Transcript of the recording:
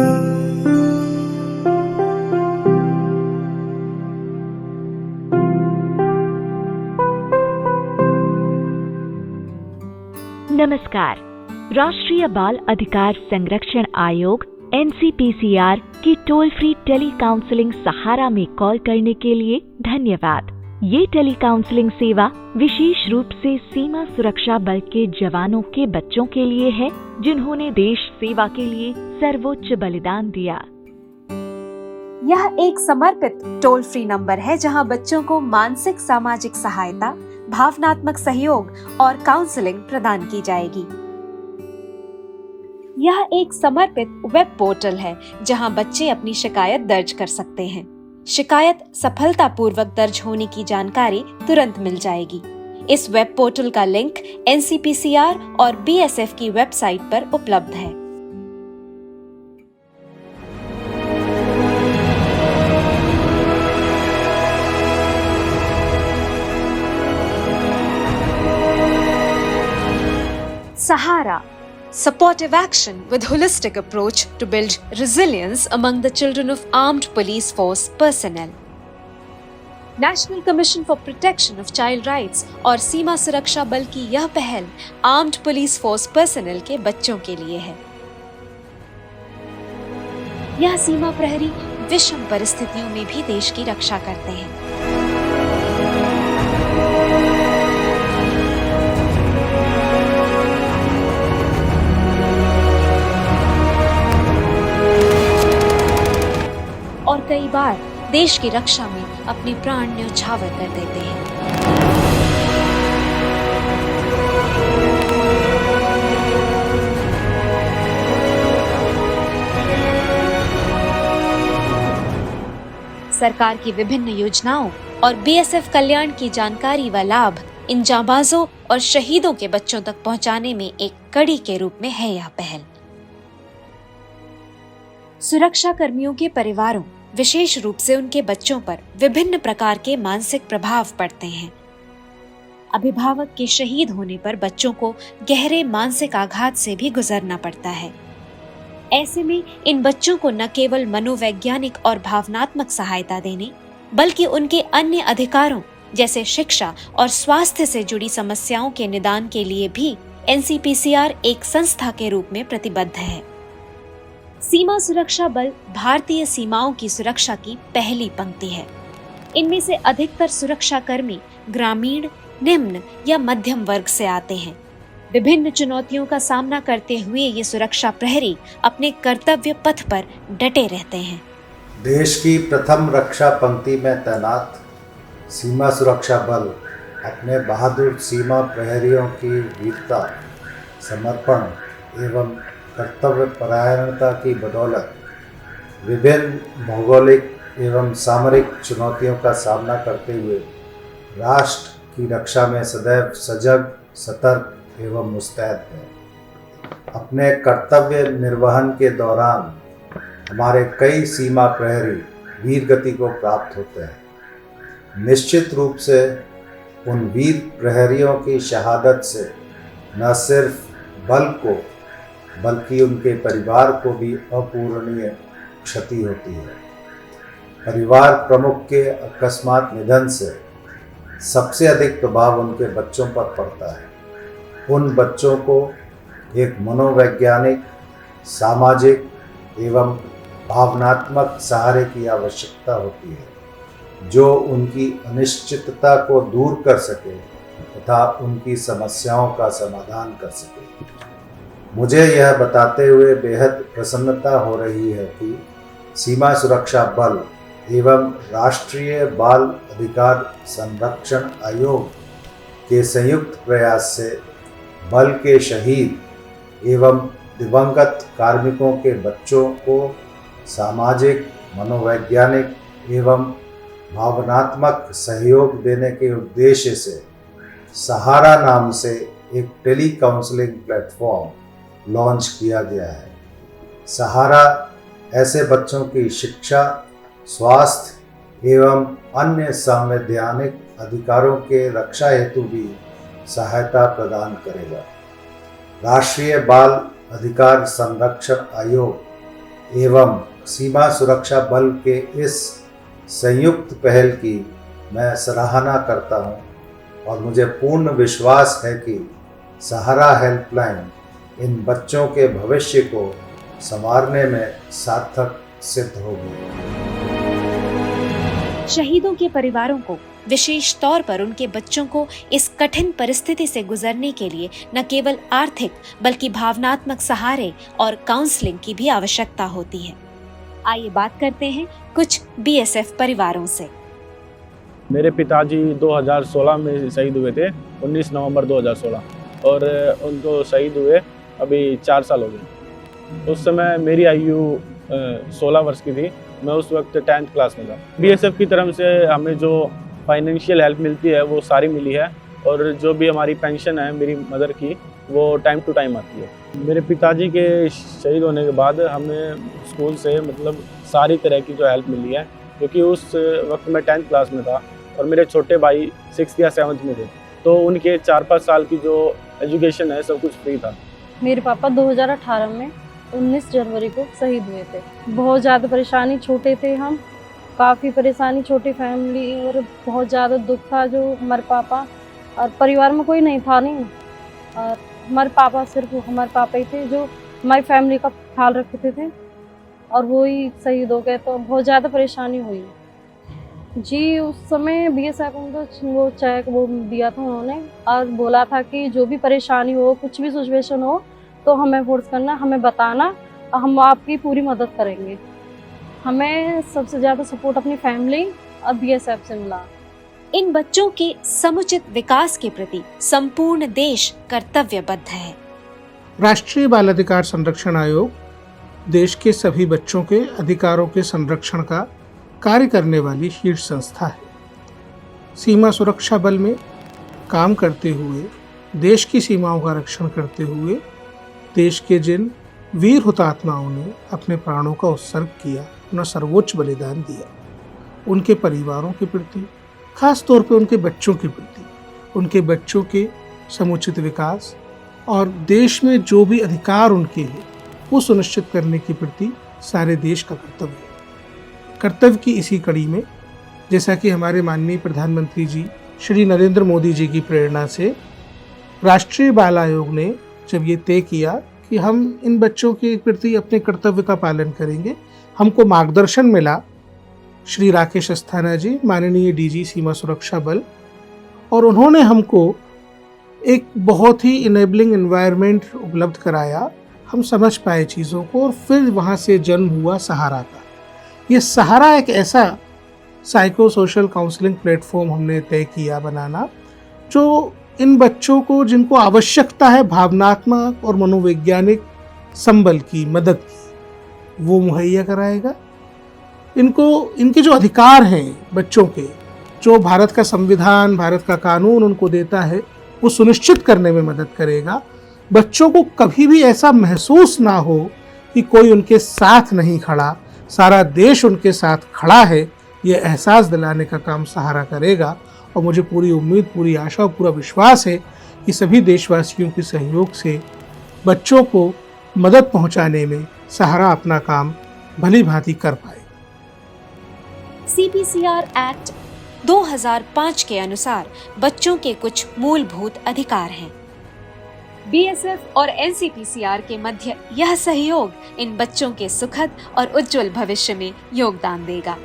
नमस्कार। राष्ट्रीय बाल अधिकार संरक्षण आयोग NCPCR की टोल फ्री टेली काउंसलिंग सहारा में कॉल करने के लिए धन्यवाद। ये टेली काउंसलिंग सेवा विशेष रूप से सीमा सुरक्षा बल के जवानों के बच्चों के लिए है, जिन्होंने देश सेवा के लिए सर्वोच्च बलिदान दिया। यह एक समर्पित टोल फ्री नंबर है जहां बच्चों को मानसिक सामाजिक सहायता, भावनात्मक सहयोग और काउंसलिंग प्रदान की जाएगी। यह एक समर्पित वेब पोर्टल है जहां बच्चे अपनी शिकायत दर्ज कर सकते हैं। शिकायत सफलतापूर्वक दर्ज होने की जानकारी तुरंत मिल जाएगी। इस वेब पोर्टल का लिंक NCPCR और BSF की वेबसाइट पर उपलब्ध है। Sahara, supportive action with holistic approach to build resilience among the children of armed police force personnel. National Commission for Protection of Child Rights और सीमा सुरक्षा बल की यह पहल आर्म्ड पुलिस फोर्स पर्सनल के बच्चों के लिए है। यह सीमा प्रहरी विषम परिस्थितियों में भी देश की रक्षा करते हैं। और कई बार देश की रक्षा में अपने प्राण न्यौछावर कर देते हैं। सरकार की विभिन्न योजनाओं और BSF कल्याण की जानकारी व लाभ इन जांबाजों और शहीदों के बच्चों तक पहुंचाने में एक कड़ी के रूप में है यह पहल। सुरक्षा कर्मियों के परिवारों, विशेष रूप से उनके बच्चों पर विभिन्न प्रकार के मानसिक प्रभाव पड़ते हैं। अभिभावक के शहीद होने पर बच्चों को गहरे मानसिक आघात से भी गुजरना पड़ता है। ऐसे में इन बच्चों को न केवल मनोवैज्ञानिक और भावनात्मक सहायता देने, बल्कि उनके अन्य अधिकारों जैसे शिक्षा और स्वास्थ्य से जुड़ी समस्याओं के निदान के लिए भी NCPCR एक संस्था के रूप में प्रतिबद्ध है। सीमा सुरक्षा बल भारतीय सीमाओं की सुरक्षा की पहली पंक्ति है। इनमें से अधिकतर सुरक्षा कर्मी ग्रामीण, निम्न या मध्यम वर्ग से आते हैं। विभिन्न चुनौतियों का सामना करते हुए ये सुरक्षा प्रहरी अपने कर्तव्य पथ पर डटे रहते हैं। देश की प्रथम रक्षा पंक्ति में तैनात सीमा सुरक्षा बल अपने बहादुर सीमा प्रहरियों की वीरता, समर्पण एवं कर्तव्य परायणता की बदौलत विभिन्न भौगोलिक एवं सामरिक चुनौतियों का सामना करते हुए राष्ट्र की रक्षा में सदैव सजग, सतर्क एवं मुस्तैद है। अपने कर्तव्य निर्वहन के दौरान हमारे कई सीमा प्रहरी वीर गति को प्राप्त होते हैं। निश्चित रूप से उन वीर प्रहरियों की शहादत से न सिर्फ बल को बल्कि उनके परिवार को भी अपूरणीय क्षति होती है। परिवार प्रमुख के अकस्मात निधन से सबसे अधिक प्रभाव उनके बच्चों पर पड़ता है। उन बच्चों को एक मनोवैज्ञानिक, सामाजिक एवं भावनात्मक सहारे की आवश्यकता होती है, जो उनकी अनिश्चितता को दूर कर सके तथा उनकी समस्याओं का समाधान कर सके। मुझे यह बताते हुए बेहद प्रसन्नता हो रही है कि सीमा सुरक्षा बल एवं राष्ट्रीय बाल अधिकार संरक्षण आयोग के संयुक्त प्रयास से बल के शहीद एवं दिवंगत कार्मिकों के बच्चों को सामाजिक, मनोवैज्ञानिक एवं भावनात्मक सहयोग देने के उद्देश्य से सहारा नाम से एक टेली काउंसलिंग प्लेटफॉर्म लॉन्च किया गया है। सहारा ऐसे बच्चों की शिक्षा, स्वास्थ्य एवं अन्य संवैधानिक अधिकारों के रक्षा हेतु भी सहायता प्रदान करेगा। राष्ट्रीय बाल अधिकार संरक्षण आयोग एवं सीमा सुरक्षा बल के इस संयुक्त पहल की मैं सराहना करता हूं और मुझे पूर्ण विश्वास है कि सहारा हेल्पलाइन इन बच्चों के भविष्य को संवारने में सार्थक सिद्ध होगी। शहीदों के परिवारों को विशेष तौर पर उनके बच्चों को इस कठिन परिस्थिति से गुजरने के लिए न केवल आर्थिक बल्कि भावनात्मक सहारे और काउंसलिंग की भी आवश्यकता होती है। आइए बात करते हैं कुछ बीएसएफ परिवारों से। मेरे पिताजी 2016 में शहीद हुए थे, 19 नवंबर 2016, और उनको शहीद हुए अभी 4 साल हो गए। उस समय मेरी आयु 16 वर्ष की थी, मैं उस वक्त 10th क्लास में था। बीएसएफ की तरफ से हमें जो फाइनेंशियल हेल्प मिलती है वो सारी मिली है, और जो भी हमारी पेंशन है मेरी मदर की वो टाइम टू टाइम आती है। मेरे पिताजी के शहीद होने के बाद हमें स्कूल से मतलब सारी तरह की जो हेल्प मिली है, क्योंकि उस वक्त मैं 10th क्लास में था और मेरे छोटे भाई 6th या 7th में थे, तो उनके 4-5 साल की जो एजुकेशन है सब कुछ फ्री था। मेरे पापा 2018 में 19 जनवरी को शहीद हुए थे। बहुत ज़्यादा परेशानी, छोटे थे हम, काफ़ी परेशानी, छोटी फैमिली, और बहुत ज़्यादा दुख था जो हमारे पापा और परिवार में कोई नहीं था नहीं, और हमारे पापा सिर्फ हमारे पापा ही थे जो हमारी फैमिली का ख्याल रखते थे, और वो ही शहीद हो गए, तो बहुत ज़्यादा परेशानी हुई जी। उस समय बीएसएफ को वो चेक वो दिया था उन्होंने, और बोला था कि जो भी परेशानी हो, कुछ भी सिचुएशन हो तो हमें फोर्स करना, हमें बताना, हम आपकी पूरी मदद करेंगे। हमें सबसे ज़्यादा सपोर्ट अपनी फैमिली और बीएसएफ से मिला। इन बच्चों के समुचित विकास के प्रति संपूर्ण देश कर्तव्यबद्ध है। राष्ट्रीय बाल अधिकार संरक्षण आयोग देश के सभी बच्चों के अधिकारों के संरक्षण का कार्य करने वाली शीर्ष संस्था है। सीमा सुरक्षा बल में काम करते हुए, देश की सीमाओं का रक्षण करते हुए, देश के जिन वीर हुतात्माओं ने अपने प्राणों का उत्सर्ग किया, अपना सर्वोच्च बलिदान दिया, उनके परिवारों के प्रति, खास तौर पे उनके बच्चों के प्रति, उनके बच्चों के समुचित विकास और देश में जो भी अधिकार उनके हैं वो सुनिश्चित करने के प्रति सारे देश का कर्तव्य है। कर्तव्य की इसी कड़ी में, जैसा कि हमारे माननीय प्रधानमंत्री जी श्री नरेंद्र मोदी जी की प्रेरणा से राष्ट्रीय बाल आयोग ने जब ये तय किया कि हम इन बच्चों के प्रति अपने कर्तव्य का पालन करेंगे, हमको मार्गदर्शन मिला श्री राकेश अस्थाना जी, माननीय डीजी सीमा सुरक्षा बल, और उन्होंने हमको एक बहुत ही इनेबलिंग एनवायरनमेंट उपलब्ध कराया। हम समझ पाए चीज़ों को, और फिर वहाँ से जन्म हुआ सहारा का। ये सहारा एक ऐसा साइको सोशल काउंसलिंग प्लेटफॉर्म हमने तय किया बनाना, जो इन बच्चों को जिनको आवश्यकता है भावनात्मक और मनोवैज्ञानिक संबल की, मदद की, वो मुहैया कराएगा। इनके जो अधिकार हैं बच्चों के, जो भारत का संविधान, भारत का कानून उनको देता है, वो सुनिश्चित करने में मदद करेगा। बच्चों को कभी भी ऐसा महसूस ना हो कि कोई उनके साथ नहीं खड़ा, सारा देश उनके साथ खड़ा है, ये एहसास दिलाने का काम सहारा करेगा। और मुझे पूरी उम्मीद, पूरी आशा और पूरा विश्वास है कि सभी देशवासियों के सहयोग से बच्चों को मदद पहुंचाने में सहारा अपना काम भली भांति कर पाए। सीपीसीआर एक्ट 2005 के अनुसार बच्चों के कुछ मूलभूत अधिकार हैं। बीएसएफ और एनसीपीसीआर के मध्य यह सहयोग इन बच्चों के सुखद और उज्जवल भविष्य में योगदान देगा।